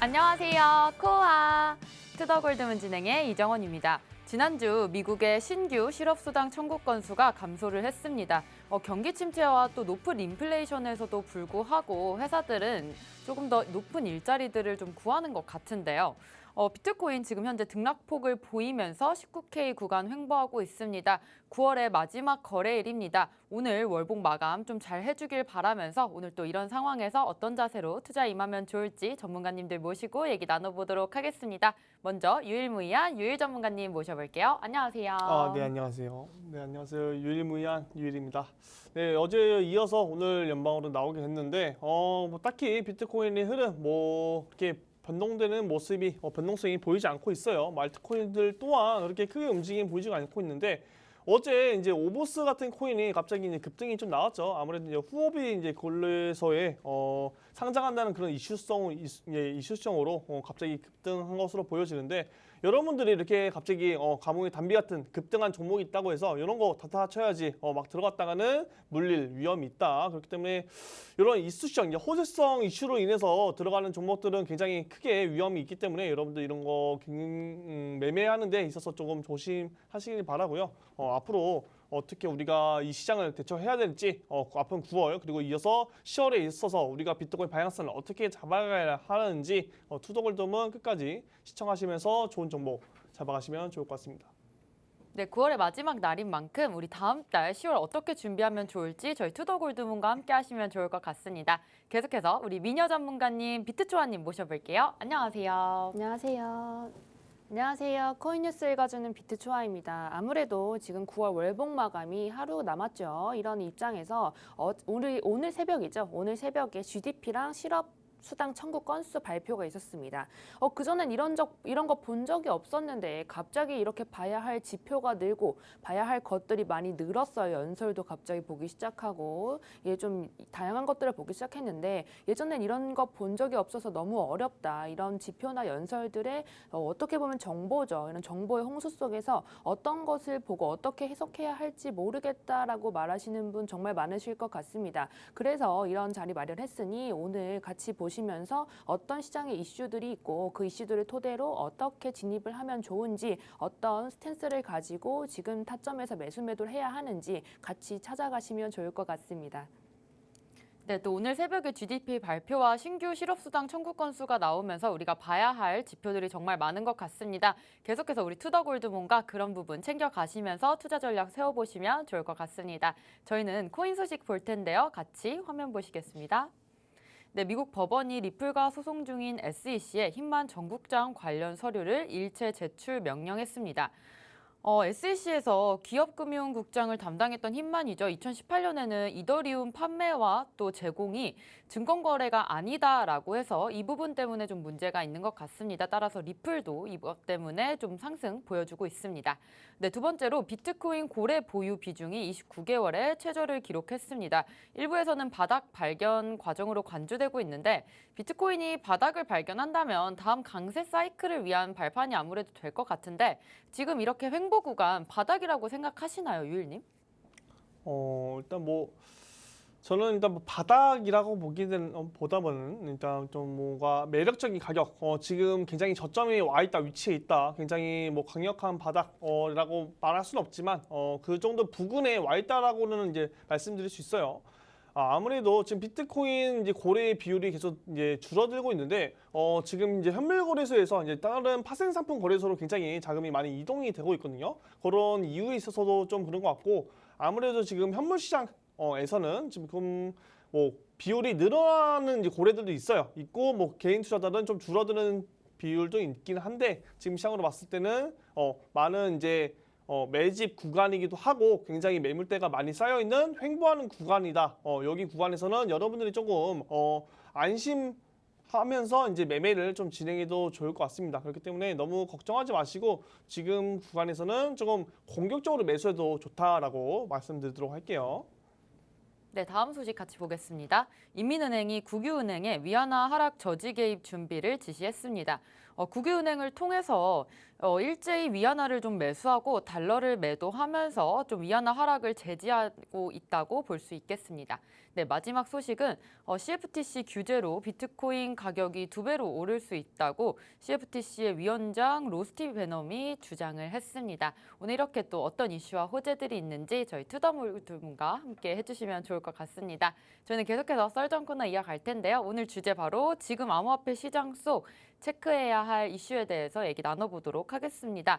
안녕하세요. 코아 투더골드문 진행의 이정원입니다. 지난주 미국의 신규 실업수당 청구 건수가 감소를 했습니다. 경기 침체와 또 높은 인플레이션에서도 불구하고 회사들은 조금 더 높은 일자리들을 좀 구하는 것 같은데요. 비트코인 지금 현재 등락폭을 보이면서 19K 구간 횡보하고 있습니다. 9월의 마지막 거래일입니다. 오늘 월봉 마감 좀 잘 해주길 바라면서 오늘 또 이런 상황에서 어떤 자세로 투자 임하면 좋을지 전문가님들 모시고 얘기 나눠보도록 하겠습니다. 먼저 유일무이한 유일 전문가님 모셔볼게요. 안녕하세요. 네, 안녕하세요. 네, 안녕하세요. 유일무이한 유일입니다. 네, 어제 이어서 오늘 연방으로 나오게 됐는데, 뭐 딱히 비트코인의 흐름, 이렇게 변동되는 모습이, 변동성이 보이지 않고 있어요. 알트코인들 또한 그렇게 크게 움직임이 보이지가 않고 있는데, 어제 이제 오보스 같은 코인이 갑자기 이제 급등이 좀 나왔죠. 아무래도 이제 후업이 이제 거래소에 상장한다는 그런 이슈성으로 갑자기 급등한 것으로 보여지는데, 여러분들이 이렇게 갑자기 감흥의 담비 같은 급등한 종목이 있다고 해서 이런 거 다 쳐야지 막 들어갔다가는 물릴 위험이 있다. 그렇기 때문에 이런 이슈성, 이제 호재성 이슈로 인해서 들어가는 종목들은 굉장히 크게 위험이 있기 때문에 여러분들 이런 거 매매하는 데 있어서 조금 조심하시길 바라고요. 앞으로 어떻게 우리가 이 시장을 대처해야 될지 앞으로 9월 그리고 이어서 10월에 있어서 우리가 비트코인 방향성을 어떻게 잡아가야 하는지 투더골드문 끝까지 시청하시면서 좋은 정보 잡아가시면 좋을 것 같습니다. 네, 9월의 마지막 날인 만큼 우리 다음 달 10월 어떻게 준비하면 좋을지 저희 투더골드문과 함께 하시면 좋을 것 같습니다. 계속해서 우리 미녀 전문가님 비트초아님 모셔볼게요. 안녕하세요. 안녕하세요. 안녕하세요. 코인뉴스 읽어주는 비트초아입니다. 아무래도 지금 9월 월봉 마감이 하루 남았죠. 이런 입장에서 오늘 새벽이죠. 오늘 새벽에 GDP랑 실업 수당 청구 건수 발표가 있었습니다. 그전엔 이런 거 본 적이 없었는데 갑자기 이렇게 봐야 할 지표가 늘고 봐야 할 것들이 많이 늘었어요. 연설도 갑자기 보기 시작하고 좀 다양한 것들을 보기 시작했는데 예전엔 이런 거 본 적이 없어서 너무 어렵다. 이런 지표나 연설들의 어떻게 보면 정보죠. 이런 정보의 홍수 속에서 어떤 것을 보고 어떻게 해석해야 할지 모르겠다라고 말하시는 분 정말 많으실 것 같습니다. 그래서 이런 자리 마련했으니 오늘 같이 보시면서 어떤 시장의 이슈들이 있고 그 이슈들을 토대로 어떻게 진입을 하면 좋은지 어떤 스탠스를 가지고 지금 타점에서 매수 매도를 해야 하는지 같이 찾아가시면 좋을 것 같습니다. 네, 또 오늘 새벽에 GDP 발표와 신규 실업수당 청구 건수가 나오면서 우리가 봐야 할 지표들이 정말 많은 것 같습니다. 계속해서 우리 투더골드문과 그런 부분 챙겨가시면서 투자 전략 세워보시면 좋을 것 같습니다. 저희는 코인 소식 볼 텐데요. 같이 화면 보시겠습니다. 네, 미국 법원이 리플과 소송 중인 SEC에 힘만 전국장 관련 서류를 일체 제출 명령했습니다. SEC에서 기업금융국장을 담당했던 힘만이죠. 2018년에는 이더리움 판매와 또 제공이 증권거래가 아니다라고 해서 이 부분 때문에 좀 문제가 있는 것 같습니다. 따라서 리플도 이것 때문에 좀 상승 보여주고 있습니다. 네, 두 번째로 비트코인 고래 보유 비중이 29개월에 최저를 기록했습니다. 일부에서는 바닥 발견 과정으로 관조되고 있는데 비트코인이 바닥을 발견한다면 다음 강세 사이클을 위한 발판이 아무래도 될 것 같은데 지금 이렇게 횡보 구간 바닥이라고 생각하시나요, 유일님? 저는 일단 바닥이라고 보다는 일단 좀 뭔가 매력적인 가격, 지금 굉장히 저점이 와 있다, 위치에 있다, 굉장히 강력한 바닥이라고 말할 수는 없지만 그 정도 부근에 와 있다라고는 이제 말씀드릴 수 있어요. 아무래도 지금 비트코인 이제 거래 비율이 계속 이제 줄어들고 있는데 지금 이제 현물거래소에서 이제 다른 파생 상품 거래소로 굉장히 자금이 많이 이동이 되고 있거든요. 그런 이유에 있어서도 좀 그런 것 같고 아무래도 지금 현물 시장에서는 지금 비율이 늘어나는 이제 거래들도 있고 개인 투자자들은 좀 줄어드는 비율도 있긴 한데 지금 시장으로 봤을 때는 많은 이제 매집 구간이기도 하고 굉장히 매물대가 많이 쌓여있는 횡보하는 구간이다. 여기 구간에서는 여러분들이 조금 안심하면서 이제 매매를 좀 진행해도 좋을 것 같습니다. 그렇기 때문에 너무 걱정하지 마시고 지금 구간에서는 조금 공격적으로 매수해도 좋다라고 말씀드리도록 할게요. 네, 다음 소식 같이 보겠습니다. 인민은행이 국유은행에 위안화 하락 저지 개입 준비를 지시했습니다. 국유은행을 통해서 일제히 위안화를 좀 매수하고 달러를 매도하면서 좀 위안화 하락을 제지하고 있다고 볼 수 있겠습니다. 네, 마지막 소식은 CFTC 규제로 비트코인 가격이 2배로 오를 수 있다고 CFTC의 위원장 로스티 베넘이 주장을 했습니다. 오늘 이렇게 또 어떤 이슈와 호재들이 있는지 저희 투더몰드문과 함께 해주시면 좋을 것 같습니다. 저희는 계속해서 썰전 코너 이어갈 텐데요. 오늘 주제 바로 지금 암호화폐 시장 속 체크해야 할 이슈에 대해서 얘기 나눠보도록 하겠습니다.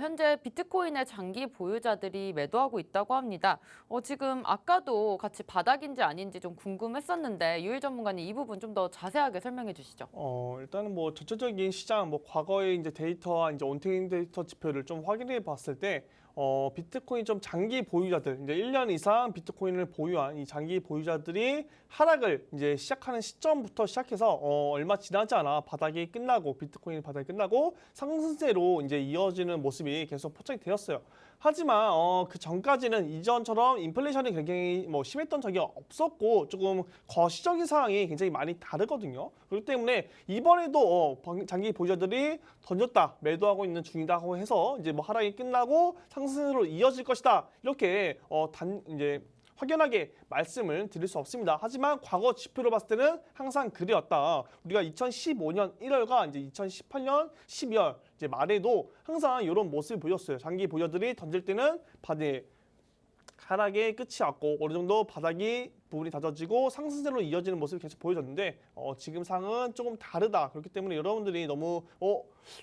현재 비트코인의 장기 보유자들이 매도하고 있다고 합니다. 지금 아까도 같이 바닥인지 아닌지 좀 궁금했었는데 유일 전문가님 이 부분 좀 더 자세하게 설명해 주시죠. 일단은 뭐 전체적인 시장, 뭐 과거의 이제 데이터와 이제 온테인 데이터 지표를 좀 확인해 봤을 때, 비트코인 좀 장기 보유자들, 이제 1년 이상 비트코인을 보유한 이 장기 보유자들이 하락을 이제 시작하는 시점부터 시작해서 얼마 지나지 않아 바닥이 끝나고 비트코인 바닥이 끝나고 상승세로 이제 이어지는 모습이 계속 포착이 되었어요. 하지만 그 전까지는 이전처럼 인플레이션이 굉장히 뭐 심했던 적이 없었고 조금 거시적인 상황이 굉장히 많이 다르거든요. 그렇기 때문에 이번에도 장기 보유자들이 던졌다, 매도하고 있는 중이다고 해서 이제 뭐 하락이 끝나고 상승으로 이어질 것이다, 이렇게 이제 확연하게 말씀을 드릴 수 없습니다. 하지만 과거 지표로 봤을 때는 항상 그랬다. 우리가 2015년 1월과 이제 2018년 12월 이제 말에도 항상 이런 모습을 보였어요. 장기 보유자들이 던질 때는 하락의 끝이 왔고 어느 정도 바닥이 부분이 다져지고 상승세로 이어지는 모습을 계속 보여줬는데 지금 상은 조금 다르다. 그렇기 때문에 여러분들이 너무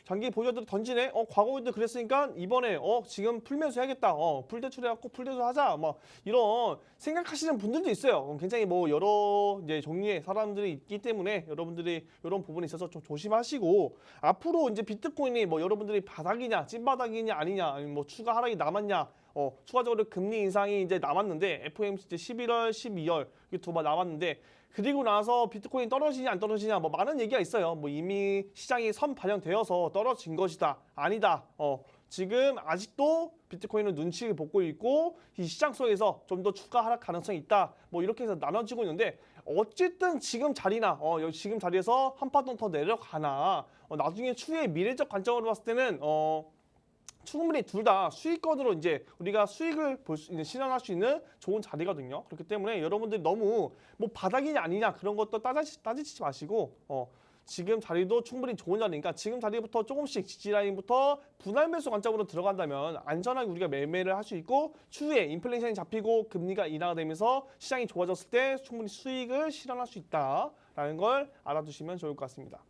장기 보유자들 던지네. 과거에도 그랬으니까 이번에 지금 풀매수 해야겠다. 풀대출해갖고 풀대출하자. 막 이런 생각하시는 분들도 있어요. 굉장히 뭐 여러 이제 종류의 사람들이 있기 때문에 여러분들이 이런 부분에 있어서 좀 조심하시고, 앞으로 이제 비트코인이 뭐 여러분들이 바닥이냐, 찐바닥이냐 아니냐, 아니면 뭐 추가 하락이 남았냐, 추가적으로 금리 인상이 이제 남았는데 FOMC 이제 11월, 12월 이게 두 번 남았는데, 그리고 나서 비트코인 떨어지냐 안 떨어지냐 뭐 많은 얘기가 있어요. 뭐 이미 시장이 선 반영되어서 떨어진 것이다, 아니다. 지금 아직도 비트코인은 눈치를 보고 있고 이 시장 속에서 좀 더 추가 하락 가능성이 있다. 뭐 이렇게 해서 나눠지고 있는데, 어쨌든 지금 자리나 지금 자리에서 한 파동 더 내려가나 나중에 추후에 미래적 관점으로 봤을 때는 충분히 둘 다 수익권으로 이제 우리가 수익을 실현할 수 있는 좋은 자리거든요. 그렇기 때문에 여러분들이 너무 뭐 바닥이냐 아니냐 그런 것도 따지지 마시고 지금 자리도 충분히 좋은 자리니까 지금 자리부터 조금씩 지지라인부터 분할 매수 관점으로 들어간다면 안전하게 우리가 매매를 할 수 있고, 추후에 인플레이션이 잡히고 금리가 인하가 되면서 시장이 좋아졌을 때 충분히 수익을 실현할 수 있다라는 걸 알아두시면 좋을 것 같습니다.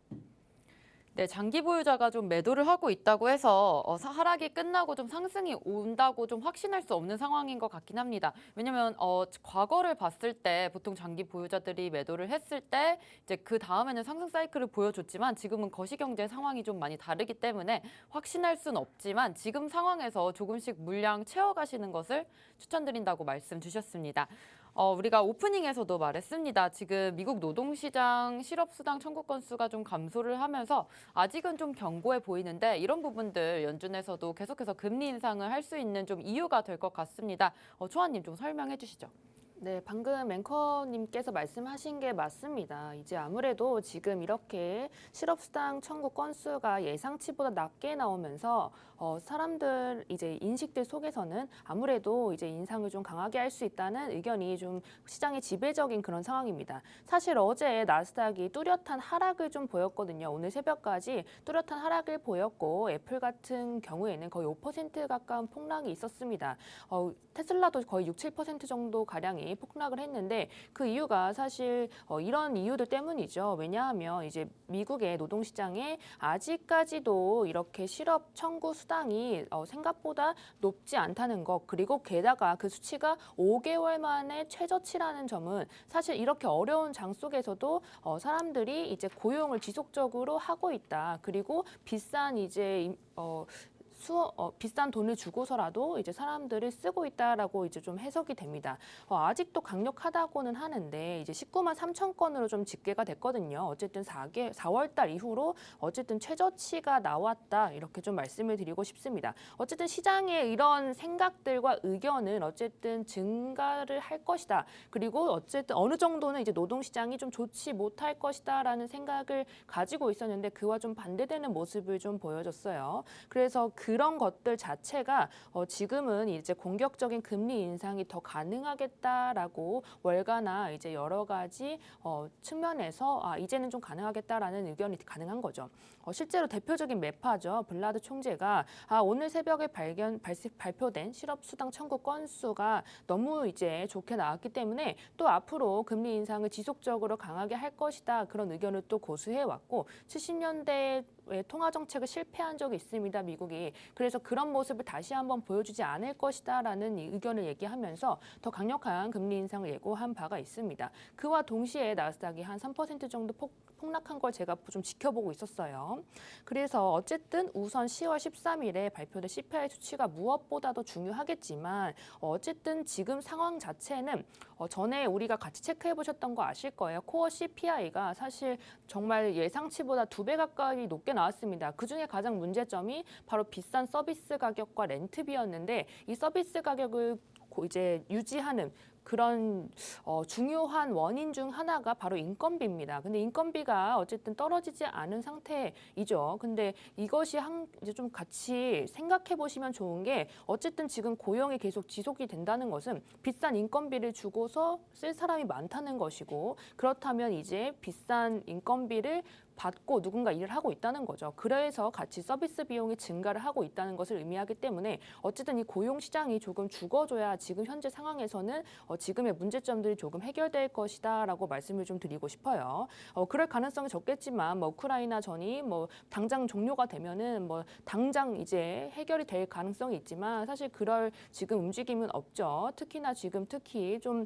네, 장기 보유자가 좀 매도를 하고 있다고 해서 하락이 끝나고 좀 상승이 온다고 좀 확신할 수 없는 상황인 것 같긴 합니다. 왜냐면 과거를 봤을 때 보통 장기 보유자들이 매도를 했을 때 이제 그 다음에는 상승 사이클을 보여줬지만 지금은 거시경제 상황이 좀 많이 다르기 때문에 확신할 수는 없지만 지금 상황에서 조금씩 물량 채워가시는 것을 추천드린다고 말씀 주셨습니다. 우리가 오프닝에서도 말했습니다. 지금 미국 노동시장 실업수당 청구 건수가 좀 감소를 하면서 아직은 좀 견고해 보이는데 이런 부분들 연준에서도 계속해서 금리 인상을 할 수 있는 좀 이유가 될 것 같습니다. 초아님 좀 설명해 주시죠. 네, 방금 앵커님께서 말씀하신 게 맞습니다. 이제 아무래도 지금 이렇게 실업수당 청구 건수가 예상치보다 낮게 나오면서 사람들 이제 인식들 속에서는 아무래도 이제 인상을 좀 강하게 할 수 있다는 의견이 좀 시장의 지배적인 그런 상황입니다. 사실 어제 나스닥이 뚜렷한 하락을 좀 보였거든요. 오늘 새벽까지 뚜렷한 하락을 보였고 애플 같은 경우에는 거의 5% 가까운 폭락이 있었습니다. 테슬라도 거의 6, 7% 정도 가량이 폭락을 했는데 그 이유가 사실 이런 이유들 때문이죠. 왜냐하면 이제 미국의 노동시장에 아직까지도 이렇게 실업 청구 수당이 생각보다 높지 않다는 것, 그리고 게다가 그 수치가 5개월 만에 최저치라는 점은 사실 이렇게 어려운 장 속에서도 사람들이 이제 고용을 지속적으로 하고 있다. 그리고 비싼 이제 비싼 돈을 주고서라도 이제 사람들이 쓰고 있다라고 이제 좀 해석이 됩니다. 아직도 강력하다고는 하는데 이제 19만 3천 건으로 좀 집계가 됐거든요. 어쨌든 4월 달 이후로 어쨌든 최저치가 나왔다 이렇게 좀 말씀을 드리고 싶습니다. 어쨌든 시장의 이런 생각들과 의견은 어쨌든 증가를 할 것이다. 그리고 어쨌든 어느 정도는 이제 노동시장이 좀 좋지 못할 것이다라는 생각을 가지고 있었는데 그와 좀 반대되는 모습을 좀 보여줬어요. 그래서 그런 것들 자체가 지금은 이제 공격적인 금리 인상이 더 가능하겠다라고 월가나 이제 여러 가지 측면에서 이제는 좀 가능하겠다라는 의견이 가능한 거죠. 실제로 대표적인 매파죠. 블라드 총재가 오늘 새벽에 발표된 실업수당 청구 건수가 너무 이제 좋게 나왔기 때문에 또 앞으로 금리 인상을 지속적으로 강하게 할 것이다. 그런 의견을 또 고수해 왔고 70년대에 통화 정책을 실패한 적이 있습니다. 미국이. 그래서 그런 모습을 다시 한번 보여주지 않을 것이다라는 의견을 얘기하면서 더 강력한 금리 인상을 예고한 바가 있습니다. 그와 동시에 나스닥이 한 3% 정도 폭락한 걸 제가 좀 지켜보고 있었어요. 그래서 어쨌든 우선 10월 13일에 발표된 CPI 수치가 무엇보다도 중요하겠지만 어쨌든 지금 상황 자체는 전에 우리가 같이 체크해 보셨던 거 아실 거예요. 코어 CPI가 사실 정말 예상치보다 2배 가까이 높게 나왔습니다. 그중에 가장 문제점이 바로 비싼 서비스 가격과 렌트비였는데 이 서비스 가격을 이제 유지하는 그런 중요한 원인 중 하나가 바로 인건비입니다. 근데 인건비가 어쨌든 떨어지지 않은 상태이죠. 근데 이것이 이제 좀 같이 생각해 보시면 좋은 게 어쨌든 지금 고용이 계속 지속이 된다는 것은 비싼 인건비를 주고서 쓸 사람이 많다는 것이고 그렇다면 이제 비싼 인건비를 받고 누군가 일을 하고 있다는 거죠. 그래서 같이 서비스 비용이 증가를 하고 있다는 것을 의미하기 때문에 어쨌든 이 고용 시장이 조금 죽어줘야 지금 현재 상황에서는 지금의 문제점들이 조금 해결될 것이다라고 말씀을 좀 드리고 싶어요. 그럴 가능성이 적겠지만 우크라이나 전이 당장 종료가 되면은 당장 이제 해결이 될 가능성이 있지만 사실 그럴 지금 움직임은 없죠. 특히나 지금 특히 좀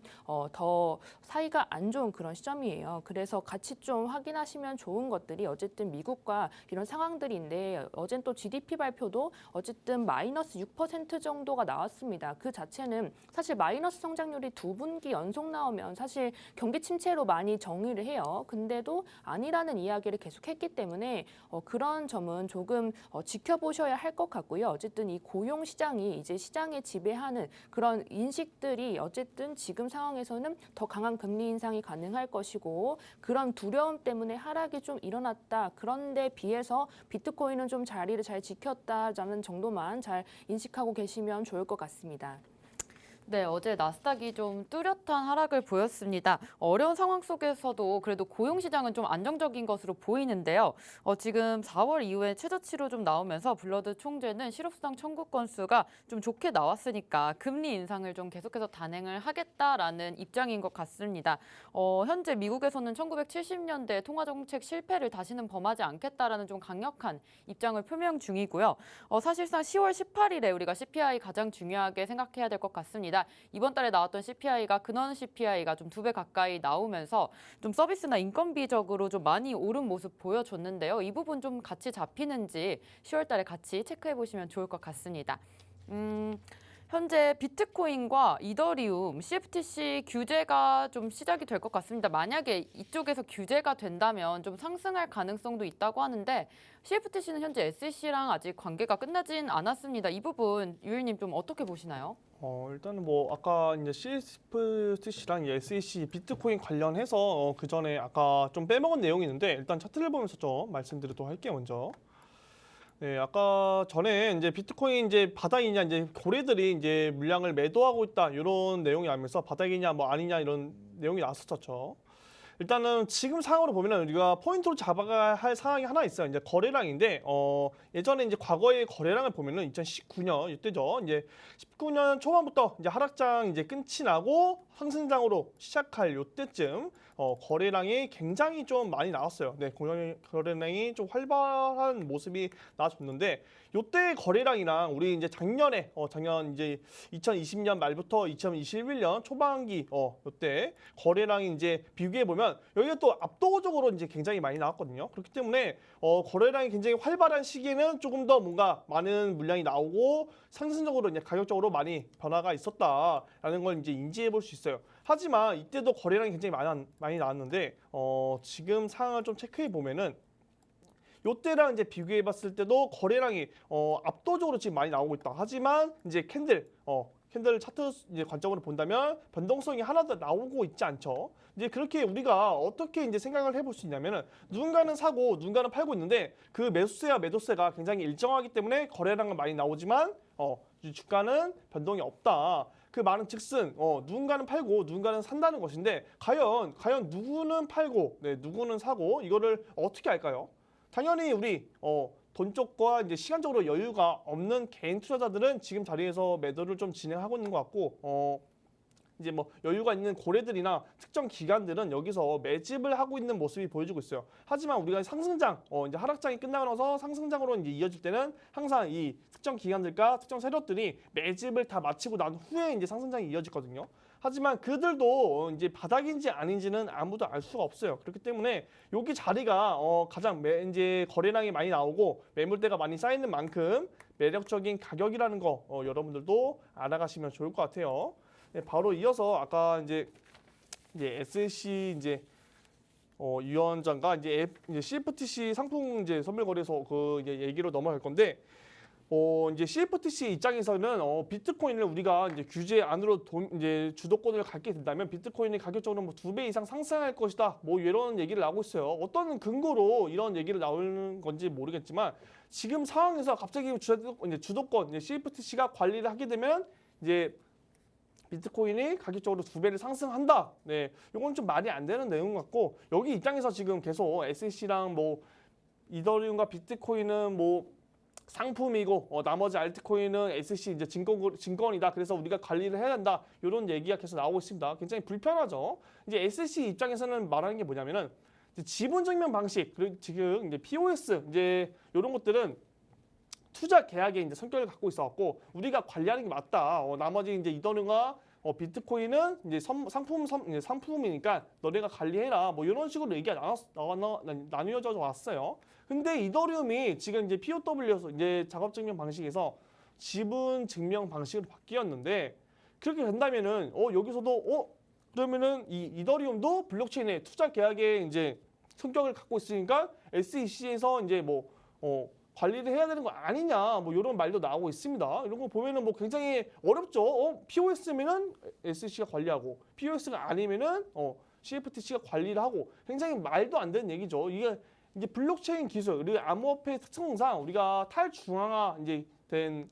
더 사이가 안 좋은 그런 시점이에요. 그래서 같이 좀 확인하시면 좋은 것들이 어쨌든 미국과 이런 상황들인데 어젠 또 GDP 발표도 어쨌든 마이너스 6% 정도가 나왔습니다. 그 자체는 사실 마이너스 성장률이 2분기 연속 나오면 사실 경기 침체로 많이 정의를 해요. 근데도 아니라는 이야기를 계속했기 때문에 그런 점은 조금 지켜보셔야 할 것 같고요. 어쨌든 이 고용 시장이 이제 시장에 지배하는 그런 인식들이 어쨌든 지금 상황에서는 더 강한 금리 인상이 가능할 것이고 그런 두려움 때문에 하락이 좀 일어났다. 그런데 비해서 비트코인은 좀 자리를 잘 지켰다라는 정도만 잘 인식하고 계시면 좋을 것 같습니다. 네, 어제 나스닥이 좀 뚜렷한 하락을 보였습니다. 어려운 상황 속에서도 그래도 고용시장은 좀 안정적인 것으로 보이는데요. 지금 4월 이후에 최저치로 좀 나오면서 블러드 총재는 실업수당 청구 건수가 좀 좋게 나왔으니까 금리 인상을 좀 계속해서 단행을 하겠다라는 입장인 것 같습니다. 현재 미국에서는 1970년대 통화정책 실패를 다시는 범하지 않겠다라는 좀 강력한 입장을 표명 중이고요. 사실상 10월 18일에 우리가 CPI 가장 중요하게 생각해야 될 것 같습니다. 이번 달에 나왔던 CPI가 근원 CPI가 좀 2배 가까이 나오면서 좀 서비스나 인건비적으로 좀 많이 오른 모습 보여줬는데요. 이 부분 좀 같이 잡히는지 10월 달에 같이 체크해 보시면 좋을 것 같습니다. 현재 비트코인과 이더리움, CFTC 규제가 좀 시작이 될 것 같습니다. 만약에 이쪽에서 규제가 된다면 좀 상승할 가능성도 있다고 하는데 CFTC는 현재 SEC랑 아직 관계가 끝나진 않았습니다. 이 부분 유일님 좀 어떻게 보시나요? 일단은 아까 이제 CFTC랑 SEC 비트코인 관련해서 그 전에 아까 좀 빼먹은 내용이 있는데 일단 차트를 보면서 좀 말씀드리도록 할게요. 먼저. 네, 아까 전에 이제 비트코인 이제 바닥이냐 이제 고래들이 이제 물량을 매도하고 있다 이런 내용이 나오면서 바닥이냐 아니냐 이런 내용이 나왔었죠. 일단은 지금 상황으로 보면은 우리가 포인트로 잡아야 할 상황이 하나 있어요. 이제 거래량인데 예전에 이제 과거의 거래량을 보면은 2019년 이때죠. 이제 19년 초반부터 이제 하락장 이제 끝이 나고 상승장으로 시작할 요때쯤 거래량이 굉장히 좀 많이 나왔어요. 네, 거래량이 좀 활발한 모습이 나와줬는데 요때 거래량이랑 우리 이제 작년에 작년 이제 2020년 말부터 2021년 초반기 요때 거래량이 이제 비교해 보면 여기가 또 압도적으로 이제 굉장히 많이 나왔거든요. 그렇기 때문에 거래량이 굉장히 활발한 시기에는 조금 더 뭔가 많은 물량이 나오고 상승적으로 이제 가격적으로 많이 변화가 있었다라는 걸 이제 인지해 볼 수 있어요. 하지만 이때도 거래량이 굉장히 많이 나왔는데 지금 상황을 좀 체크해 보면은 요때랑 이제 비교해 봤을 때도 거래량이 압도적으로 지금 많이 나오고 있다. 하지만 이제 캔들 차트 이제 관점으로 본다면 변동성이 하나도 나오고 있지 않죠. 이제 그렇게 우리가 어떻게 이제 생각을 해볼 수 있냐면은 누군가는 사고 누군가는 팔고 있는데 그 매수세와 매도세가 굉장히 일정하기 때문에 거래량은 많이 나오지만 주가는 변동이 없다. 그 말은 즉슨 누군가는 팔고 누군가는 산다는 것인데 과연 누구는 팔고 누구는 사고 이거를 어떻게 할까요? 당연히 우리 돈 쪽과 이제 시간적으로 여유가 없는 개인 투자자들은 지금 자리에서 매도를 좀 진행하고 있는 것 같고 이제 뭐 여유가 있는 고래들이나 특정 기관들은 여기서 매집을 하고 있는 모습이 보여지고 있어요. 하지만 우리가 상승장, 이제 하락장이 끝나고 나서 상승장으로 이제 이어질 때는 항상 이 특정 기관들과 특정 세력들이 매집을 다 마치고 난 후에 이제 상승장이 이어지거든요. 하지만 그들도 이제 바닥인지 아닌지는 아무도 알 수가 없어요. 그렇기 때문에 여기 자리가 가장 이제 거래량이 많이 나오고 매물대가 많이 쌓이는 만큼 매력적인 가격이라는 거 여러분들도 알아가시면 좋을 것 같아요. 네, 바로 이어서 아까 이제 SC 이제 위원장과 이제 CFTC 상품 이제 선물거래소 그 이제 얘기로 넘어갈 건데. 이제 CFTC 입장에서는 비트코인을 우리가 이제 규제 안으로 이제 주도권을 갖게 된다면 비트코인이 가격적으로 뭐 2배 이상 상승할 것이다. 뭐 이런 얘기를 나오고 있어요. 어떤 근거로 이런 얘기를 나오는 건지 모르겠지만 지금 상황에서 갑자기 주도권 이제 CFTC가 관리를 하게 되면 이제 비트코인이 가격적으로 2배를 상승한다. 네, 이건 좀 말이 안 되는 내용 같고 여기 입장에서 지금 계속 SEC랑 뭐 이더리움과 비트코인은 뭐 상품이고 나머지 알트코인은 SEC 이제 증권이다. 그래서 우리가 관리를 해야 한다. 이런 얘기가 계속 나오고 있습니다. 굉장히 불편하죠. 이제 SEC 입장에서는 말하는 게 뭐냐면은 지분 증명 방식 그리고 지금 이제 POS 이제 이런 것들은 투자 계약의 이제 성격을 갖고 있어갖고 우리가 관리하는 게 맞다. 나머지 이제 이더리움과 비트코인은 이제 상품이니까 너네가 관리해라. 뭐 이런 식으로 얘기가 나뉘어져 왔어요. 근데 이더리움이 지금 이제 POW에서 이제 작업 증명 방식에서 지분 증명 방식으로 바뀌었는데 그렇게 된다면은 여기서도 그러면은 이 이더리움도 블록체인의 투자 계약의 이제 성격을 갖고 있으니까 SEC에서 이제 뭐 관리를 해야 되는 거 아니냐 뭐 이런 말도 나오고 있습니다. 이런 거 보면은 뭐 굉장히 어렵죠. POS면은 SEC가 관리하고 POS가 아니면은 CFTC가 관리를 하고 굉장히 말도 안 되는 얘기죠. 이게 블록체인 기술 그리고 암호화폐 특성상 우리가 탈중앙화 이제 된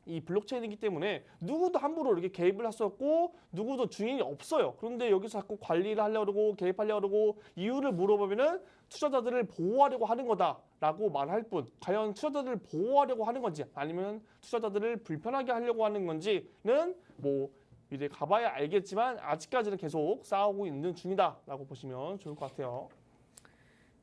이 블록체인이기 때문에 누구도 함부로 이렇게 개입을 할 수 없고 누구도 증인이 없어요. 그런데 여기서 자꾸 관리를 하려고 그러고 개입하려고 그러고 이유를 물어보면은 투자자들을 보호하려고 하는 거다라고 말할 뿐 과연 투자자들을 보호하려고 하는 건지 아니면 투자자들을 불편하게 하려고 하는 건지는 뭐 미래 가봐야 알겠지만 아직까지는 계속 싸우고 있는 중이다라고 보시면 좋을 것 같아요.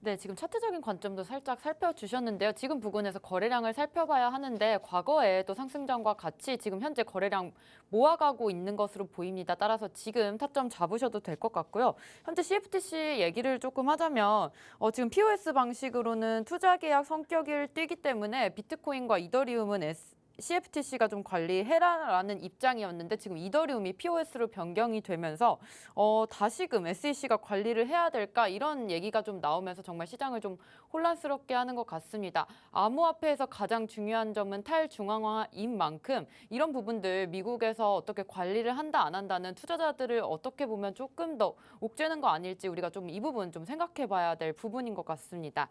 네, 지금 차트적인 관점도 살짝 살펴주셨는데요. 지금 부근에서 거래량을 살펴봐야 하는데 과거에 또 상승장과 같이 지금 현재 거래량 모아가고 있는 것으로 보입니다. 따라서 지금 타점 잡으셔도 될 것 같고요. 현재 CFTC 얘기를 조금 하자면 지금 POS 방식으로는 투자 계약 성격을 띠기 때문에 비트코인과 이더리움은 CFTC가 좀 관리해라라는 입장이었는데 지금 이더리움이 POS로 변경이 되면서 다시금 SEC가 관리를 해야 될까 이런 얘기가 좀 나오면서 정말 시장을 좀 혼란스럽게 하는 것 같습니다. 암호화폐에서 가장 중요한 점은 탈중앙화인 만큼 이런 부분들 미국에서 어떻게 관리를 한다 안 한다는 투자자들을 어떻게 보면 조금 더 옥죄는 거 아닐지 우리가 좀 이 부분 좀 생각해 봐야 될 부분인 것 같습니다.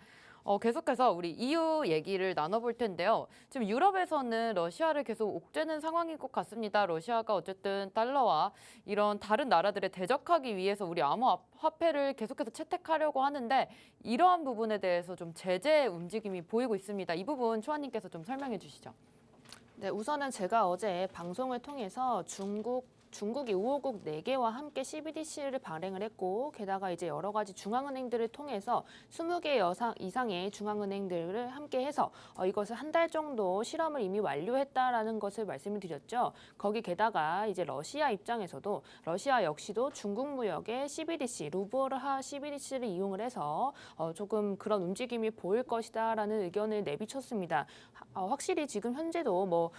계속해서 우리 EU 얘기를 나눠볼 텐데요. 지금 유럽에서는 러시아를 계속 옥죄는 상황인 것 같습니다. 러시아가 어쨌든 달러와 이런 다른 나라들에 대적하기 위해서 우리 암호화폐를 계속해서 채택하려고 하는데 이러한 부분에 대해서 좀 제재 움직임이 보이고 있습니다. 이 부분 초아님께서 좀 설명해 주시죠. 네, 우선은 제가 어제 방송을 통해서 중국 중국이 우호국 4개와 함께 CBDC를 발행을 했고 게다가 이제 여러 가지 중앙은행들을 통해서 20개 이상의 중앙은행들을 함께 해서 이것을 한 달 정도 실험을 이미 완료했다라는 것을 말씀을 드렸죠. 거기 게다가 이제 러시아 입장에서도 러시아 역시도 중국 무역의 CBDC, 루블화 CBDC를 이용을 해서 조금 그런 움직임이 보일 것이다라는 의견을 내비쳤습니다. 확실히 지금 현재도 뭐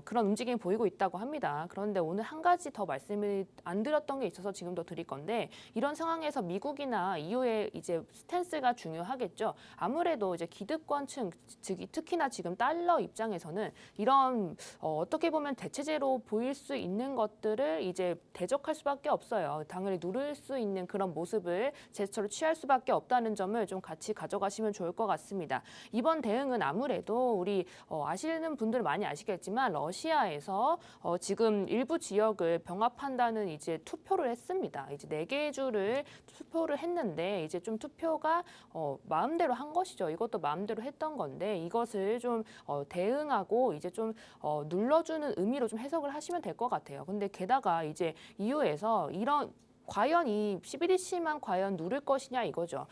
그런 움직임이 보이고 있다고 합니다. 그런데 오늘 한 가지 더 말씀을 안 드렸던 게 있어서 지금 더 드릴 건데 이런 상황에서 미국이나 EU의 이제 스탠스가 중요하겠죠. 아무래도 이제 기득권층, 즉 특히나 지금 달러 입장에서는 이런 어떻게 보면 대체제로 보일 수 있는 것들을 이제 대적할 수밖에 없어요. 당을 누를 수 있는 그런 모습을 제스처를 취할 수밖에 없다는 점을 좀 같이 가져가시면 좋을 것 같습니다. 이번 대응은 아무래도 우리 아시는 분들 많이 아시겠지만 러시아에서 지금 일부 지역을 병합한다는 이제 투표를 했습니다. 이제 4개 주를 투표를 했는데 이제 좀 투표가 마음대로 한 것이죠. 이것도 마음대로 했던 건데 이것을 좀 대응하고 이제 좀 눌러주는 의미로 좀 해석을 하시면 될 것 같아요. 근데 게다가 이제 EU에서 이런 과연 이 CBDC만 과연 누를 것이냐 이거죠.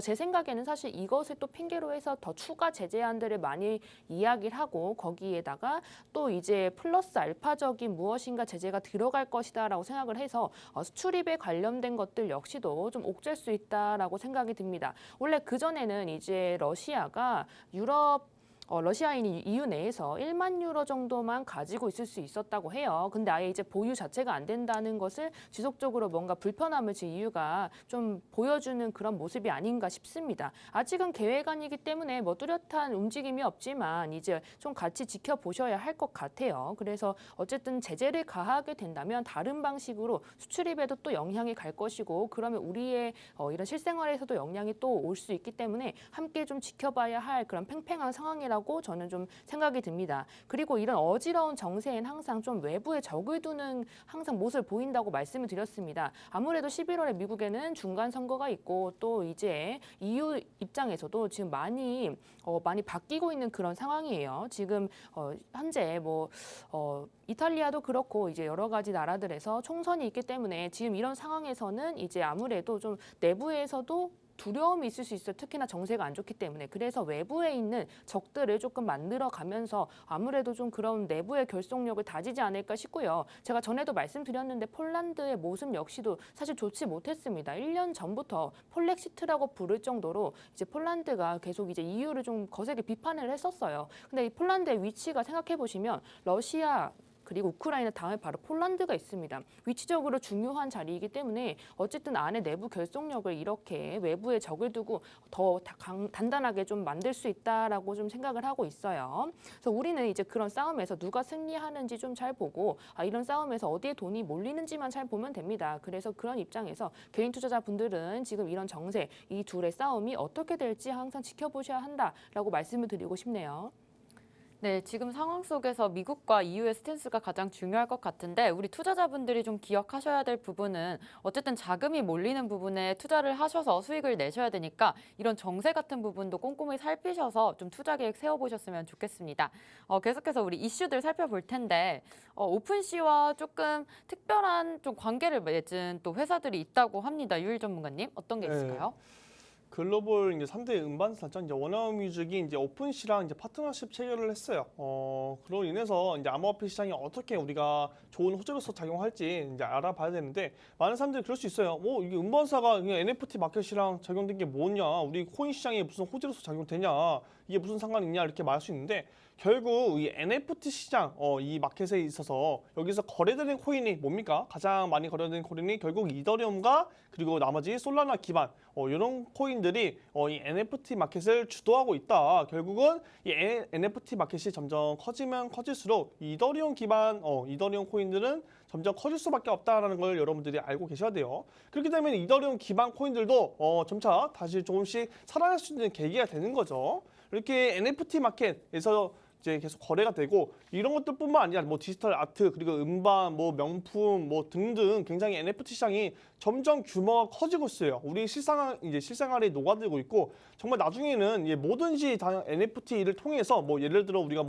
제 생각에는 사실 이것을 또 핑계로 해서 더 추가 제재안들을 많이 이야기를 하고 거기에다가 또 이제 플러스 알파적인 무엇인가 제재가 들어갈 것이다라고 생각을 해서 수출입에 관련된 것들 역시도 좀 옥죄일 수 있다라고 생각이 듭니다. 원래 그전에는 이제 러시아가 러시아인이 EU 내에서 1만 유로 정도만 가지고 있을 수 있었다고 해요. 근데 아예 이제 보유 자체가 안 된다는 것을 지속적으로 뭔가 불편함을 지금 EU가 좀 보여주는 그런 모습이 아닌가 싶습니다. 아직은 계획안이기 때문에 뭐 뚜렷한 움직임이 없지만 이제 좀 같이 지켜보셔야 할 것 같아요. 그래서 어쨌든 제재를 가하게 된다면 다른 방식으로 수출입에도 또 영향이 갈 것이고 그러면 우리의 이런 실생활에서도 영향이 또 올 수 있기 때문에 함께 좀 지켜봐야 할 그런 팽팽한 상황이라고 저는 좀 생각이 듭니다. 그리고 이런 어지러운 정세엔 항상 좀 외부에 적을 두는 항상 모습을 보인다고 말씀을 드렸습니다. 아무래도 11월에 미국에는 중간 선거가 있고 또 이제 EU 입장에서도 지금 많이 바뀌고 있는 그런 상황이에요. 지금 현재 이탈리아도 그렇고 이제 여러 가지 나라들에서 총선이 있기 때문에 지금 이런 상황에서는 이제 아무래도 좀 내부에서도 두려움이 있을 수 있어요. 특히나 정세가 안 좋기 때문에. 그래서 외부에 있는 적들을 조금 만들어 가면서 아무래도 좀 그런 내부의 결속력을 다지지 않을까 싶고요. 제가 전에도 말씀드렸는데 폴란드의 모습 역시도 사실 좋지 못했습니다. 1년 전부터 폴렉시트라고 부를 정도로 이제 폴란드가 계속 이제 EU를 좀 거세게 비판을 했었어요. 근데 이 폴란드의 위치가 생각해 보시면 러시아 그리고 우크라이나 다음에 바로 폴란드가 있습니다. 위치적으로 중요한 자리이기 때문에 어쨌든 안에 내부 결속력을 이렇게 외부에 적을 두고 더 단단하게 좀 만들 수 있다라고 좀 생각을 하고 있어요. 그래서 우리는 이제 그런 싸움에서 누가 승리하는지 좀 잘 보고 이런 싸움에서 어디에 돈이 몰리는지만 잘 보면 됩니다. 그래서 그런 입장에서 개인 투자자분들은 지금 이런 정세, 이 둘의 싸움이 어떻게 될지 항상 지켜보셔야 한다라고 말씀을 드리고 싶네요. 네, 지금 상황 속에서 미국과 EU의 스탠스가 가장 중요할 것 같은데 우리 투자자분들이 좀 기억하셔야 될 부분은 어쨌든 자금이 몰리는 부분에 투자를 하셔서 수익을 내셔야 되니까 이런 정세 같은 부분도 꼼꼼히 살피셔서 좀 투자 계획 세워보셨으면 좋겠습니다. 계속해서 우리 이슈들 살펴볼 텐데 오픈시와 조금 특별한 좀 관계를 맺은 또 회사들이 있다고 합니다. 유일 전문가님, 어떤 게 있을까요? 글로벌 이제 3대 음반사죠. 이제 워너뮤직이 이제 오픈시랑 이제 파트너십 체결을 했어요. 그로 인해서 이제 암호화폐 시장이 어떻게 우리가 좋은 호재로서 작용할지 이제 알아봐야 되는데 많은 사람들이 그럴 수 있어요. 이게 음반사가 그냥 NFT 마켓이랑 적용된 게 뭐냐? 우리 코인 시장에 무슨 호재로서 작용되냐? 이게 무슨 상관이 있냐? 이렇게 말할 수 있는데 결국 이 NFT 시장, 이 마켓에 있어서 여기서 거래되는 코인이 뭡니까? 가장 많이 거래되는 코인이 결국 이더리움과 그리고 나머지 솔라나 기반 이런 코인들이 이 NFT 마켓을 주도하고 있다. 결국은 이 NFT 마켓이 점점 커지면 커질수록 이더리움 기반 이더리움 코인들은 점점 커질 수밖에 없다라는 걸 여러분들이 알고 계셔야 돼요. 그렇기 때문에 이더리움 기반 코인들도 점차 다시 조금씩 살아날 수 있는 계기가 되는 거죠. 이렇게 NFT 마켓에서 이제 계속 거래가 되고 이런 것들뿐만 아니라 디지털 아트 그리고 음반 명품 등등 굉장히 NFT 시장이 점점 규모가 커지고 있어요. 우리 실생활에 녹아들고 있고 정말 나중에는 뭐든지 다 NFT를 통해서 예를 들어 우리가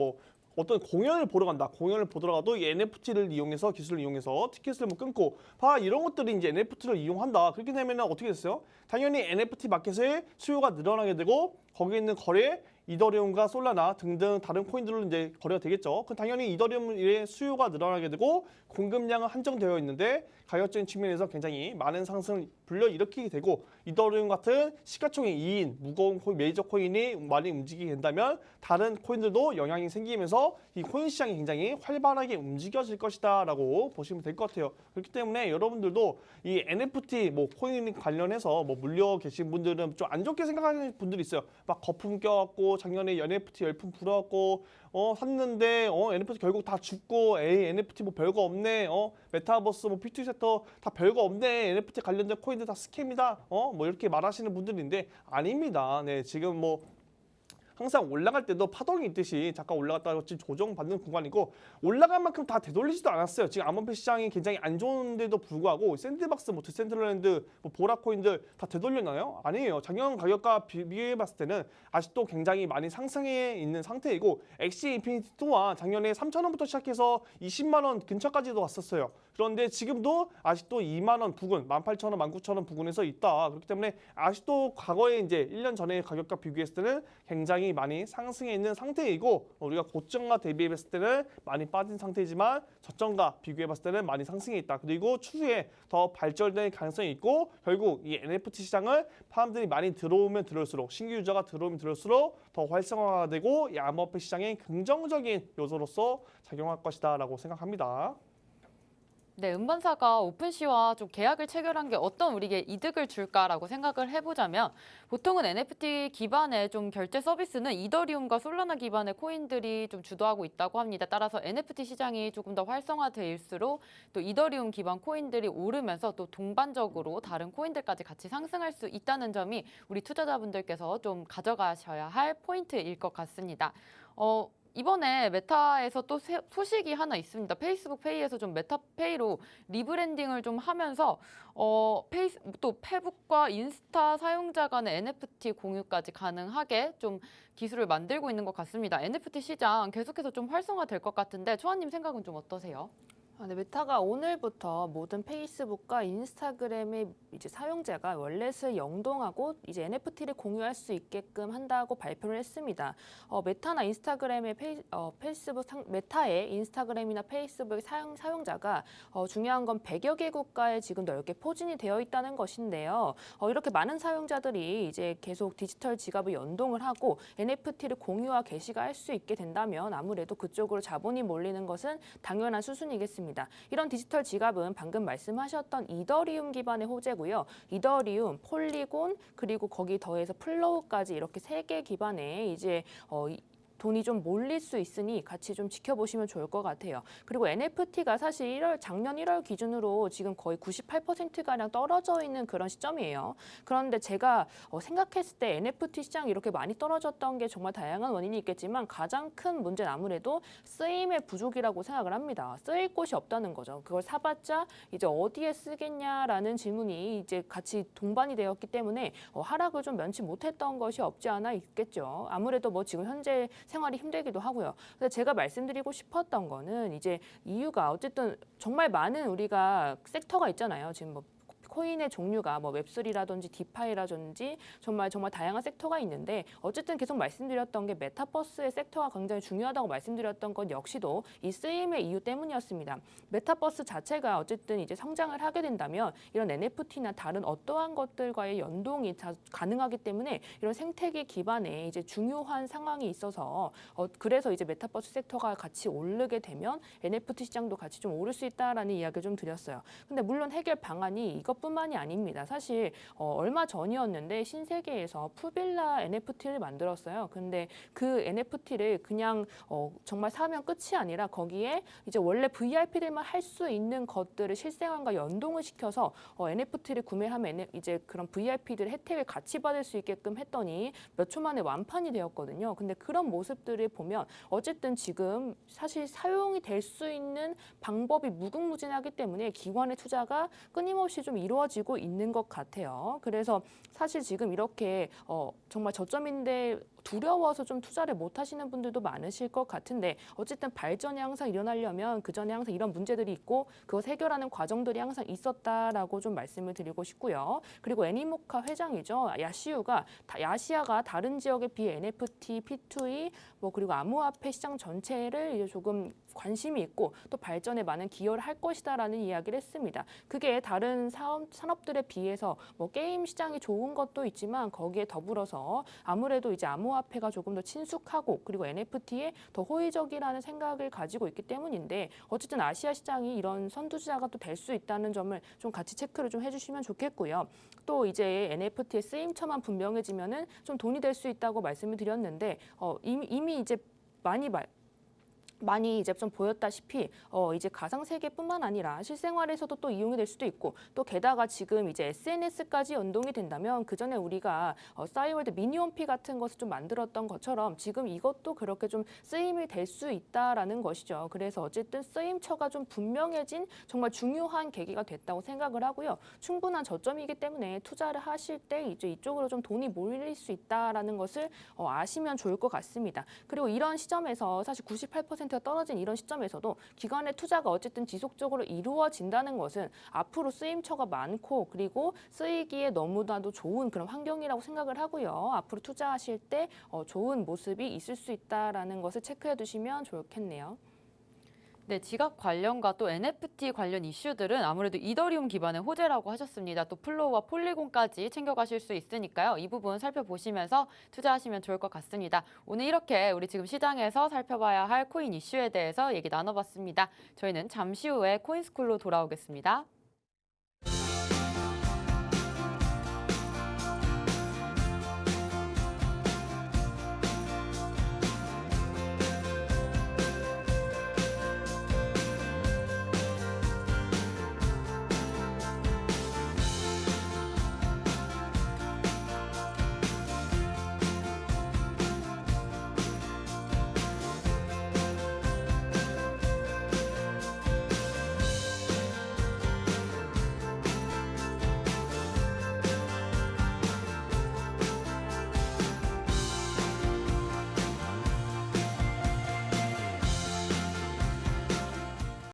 어떤 공연을 보러 간다. 공연을 보더라도 이 NFT를 이용해서 기술을 이용해서 티켓을 뭐 끊고 이런 것들이 이제 NFT를 이용한다. 그렇게 되면 어떻게 됐어요? 당연히 NFT 마켓의 수요가 늘어나게 되고 거기에 있는 거래 이더리움과 솔라나 등등 다른 코인들로 이제 거래가 되겠죠. 그럼 당연히 이더리움의 수요가 늘어나게 되고 공급량은 한정되어 있는데 가격적인 측면에서 굉장히 많은 상승을 불러일으키게 되고 이더리움 같은 시가총액 2인 무거운 메이저 코인이 많이 움직이게 된다면 다른 코인들도 영향이 생기면서 이 코인 시장이 굉장히 활발하게 움직여질 것이다라고 보시면 될 것 같아요. 그렇기 때문에 여러분들도 이 NFT 뭐 코인 관련해서 뭐 물려 계신 분들은 좀 안 좋게 생각하는 분들이 있어요. 막 거품 껴갖고 작년에 NFT 열풍 불어갖고 샀는데 NFT 결국 다 죽고 에이 NFT 뭐 별거 없네 메타버스 뭐 P2 섹터 다 별거 없네 NFT 관련된 코인들 다 스캠이다 뭐 이렇게 말하시는 분들인데 아닙니다. 네 지금 뭐 항상 올라갈 때도 파동이 있듯이 잠깐 올라갔다가 조정받는 구간이고 올라간 만큼 다 되돌리지도 않았어요. 지금 암호화폐 시장이 굉장히 안 좋은데도 불구하고 샌드박스, 뭐 디센트럴랜드, 뭐 보라코인들 다 되돌렸나요? 아니에요. 작년 가격과 비교해봤을 때는 아직도 굉장히 많이 상승해 있는 상태이고 엑시 인피니티 또한 작년에 3,000원부터 시작해서 20만 원 근처까지도 왔었어요. 그런데 지금도 아직도 2만 원 부근, 18,000원, 19,000원 부근에서 있다. 그렇기 때문에 아직도 과거에 이제 1년 전의 가격과 비교했을 때는 굉장히 많이 상승해 있는 상태이고 우리가 고점과 대비했을 때는 많이 빠진 상태이지만 저점과 비교해봤을 때는 많이 상승해 있다. 그리고 추후에 더 발전될 가능성이 있고 결국 이 NFT 시장을 사람들이 많이 들어오면 들어올수록 신규 유저가 들어오면 들어올수록 더 활성화가 되고 이 암호화폐 시장의 긍정적인 요소로서 작용할 것이다라고 생각합니다. 네, 은반사가 오픈시와 좀 계약을 체결한 게 어떤 우리에게 이득을 줄까라고 생각을 해보자면 보통은 NFT 기반의 좀 결제 서비스는 이더리움과 솔라나 기반의 코인들이 좀 주도하고 있다고 합니다. 따라서 NFT 시장이 조금 더 활성화될수록 또 이더리움 기반 코인들이 오르면서 또 동반적으로 다른 코인들까지 같이 상승할 수 있다는 점이 우리 투자자분들께서 좀 가져가셔야 할 포인트일 것 같습니다. 이번에 메타에서 또 소식이 하나 있습니다. 페이스북 페이에서 좀 메타페이로 리브랜딩을 좀 하면서 또 페북과 인스타 사용자 간의 NFT 공유까지 가능하게 좀 기술을 만들고 있는 것 같습니다. NFT 시장 계속해서 좀 활성화될 것 같은데 초아님 생각은 좀 어떠세요? 네, 메타가 오늘부터 모든 페이스북과 인스타그램의 이제 사용자가 월렛을 영동하고 이제 NFT를 공유할 수 있게끔 한다고 발표를 했습니다. 메타나 인스타그램의 메타의 인스타그램이나 페이스북 사용자가 중요한 건 100여 개 국가에 지금 넓게 포진이 되어 있다는 것인데요. 이렇게 많은 사용자들이 이제 계속 디지털 지갑을 연동을 하고 NFT를 공유와 게시가 할 수 있게 된다면 아무래도 그쪽으로 자본이 몰리는 것은 당연한 수순이겠습니다. 이런 디지털 지갑은 방금 말씀하셨던 이더리움 기반의 호재고요. 이더리움, 폴리곤, 그리고 거기 더해서 플로우까지 이렇게 3개 기반의 이제 돈이 좀 몰릴 수 있으니 같이 좀 지켜보시면 좋을 것 같아요. 그리고 NFT가 사실 작년 1월 기준으로 지금 거의 98%가량 떨어져 있는 그런 시점이에요. 그런데 제가 생각했을 때 NFT 시장이 이렇게 많이 떨어졌던 게 정말 다양한 원인이 있겠지만 가장 큰 문제는 아무래도 쓰임의 부족이라고 생각을 합니다. 쓰일 곳이 없다는 거죠. 그걸 사봤자 이제 어디에 쓰겠냐라는 질문이 이제 같이 동반이 되었기 때문에 하락을 좀 면치 못했던 것이 없지 않아 있겠죠. 아무래도 뭐 지금 현재 생활이 힘들기도 하고요. 근데 제가 말씀드리고 싶었던 거는 이제 이유가 어쨌든 정말 많은 우리가 섹터가 있잖아요. 지금 뭐 코인의 종류가 뭐 웹3라든지 디파이라든지 정말 다양한 섹터가 있는데 어쨌든 계속 말씀드렸던 게 메타버스의 섹터가 굉장히 중요하다고 말씀드렸던 건 역시도 이 쓰임의 이유 때문이었습니다. 메타버스 자체가 어쨌든 이제 성장을 하게 된다면 이런 NFT나 다른 어떠한 것들과의 연동이 가능하기 때문에 이런 생태계 기반의 이제 중요한 상황이 있어서 그래서 이제 메타버스 섹터가 같이 오르게 되면 NFT 시장도 같이 좀 오를 수 있다라는 이야기를 좀 드렸어요. 근데 물론 해결 방안이 이것뿐만이 아닙니다. 사실 얼마 전이었는데 신세계에서 푸빌라 NFT를 만들었어요. 근데 그 NFT를 그냥 정말 사면 끝이 아니라 거기에 이제 원래 VIP들만 할 수 있는 것들을 실생활과 연동을 시켜서 NFT를 구매하면 이제 그런 VIP들의 혜택을 같이 받을 수 있게끔 했더니 몇 초 만에 완판이 되었거든요. 근데 그런 모습들을 보면 어쨌든 지금 사실 사용이 될 수 있는 방법이 무궁무진하기 때문에 기관의 투자가 끊임없이 좀 이루어지고 있는 것 같아요. 그래서 사실 지금 이렇게 정말 저점인데 두려워서 좀 투자를 못 하시는 분들도 많으실 것 같은데 어쨌든 발전이 항상 일어나려면 그 전에 항상 이런 문제들이 있고 그것 해결하는 과정들이 항상 있었다라고 좀 말씀을 드리고 싶고요. 그리고 애니모카 회장이죠. 야시아가 다른 지역에 비해 NFT, P2E 그리고 암호화폐 시장 전체를 이제 조금 관심이 있고 또 발전에 많은 기여를 할 것이다라는 이야기를 했습니다. 그게 다른 산업들에 비해서 게임 시장이 좋은 것도 있지만 거기에 더불어서 아무래도 이제 암호화폐가 조금 더 친숙하고 그리고 NFT에 더 호의적이라는 생각을 가지고 있기 때문인데 어쨌든 아시아 시장이 이런 선두주자가 또 될 수 있다는 점을 좀 같이 체크를 좀 해주시면 좋겠고요. 또 이제 NFT의 쓰임처만 분명해지면은 좀 돈이 될 수 있다고 말씀을 드렸는데 이미 이제 많이 이제 좀 보였다시피 이제 가상 세계뿐만 아니라 실생활에서도 또 이용이 될 수도 있고 또 게다가 지금 이제 SNS까지 연동이 된다면 그 전에 우리가 싸이월드 미니홈피 같은 것을 좀 만들었던 것처럼 지금 이것도 그렇게 좀 쓰임이 될 수 있다라는 것이죠. 그래서 어쨌든 쓰임처가 좀 분명해진 정말 중요한 계기가 됐다고 생각을 하고요. 충분한 저점이기 때문에 투자를 하실 때 이제 이쪽으로 좀 돈이 몰릴 수 있다라는 것을 아시면 좋을 것 같습니다. 그리고 이런 시점에서 사실 98%가 떨어진 이런 시점에서도 기관의 투자가 어쨌든 지속적으로 이루어진다는 것은 앞으로 쓰임처가 많고 그리고 쓰이기에 너무나도 좋은 그런 환경이라고 생각을 하고요. 앞으로 투자하실 때 좋은 모습이 있을 수 있다라는 것을 체크해 두시면 좋겠네요. 네, 지갑 관련과 또 NFT 관련 이슈들은 아무래도 이더리움 기반의 호재라고 하셨습니다. 또 플로우와 폴리곤까지 챙겨가실 수 있으니까요. 이 부분 살펴보시면서 투자하시면 좋을 것 같습니다. 오늘 이렇게 우리 지금 시장에서 살펴봐야 할 코인 이슈에 대해서 얘기 나눠봤습니다. 저희는 잠시 후에 코인스쿨로 돌아오겠습니다.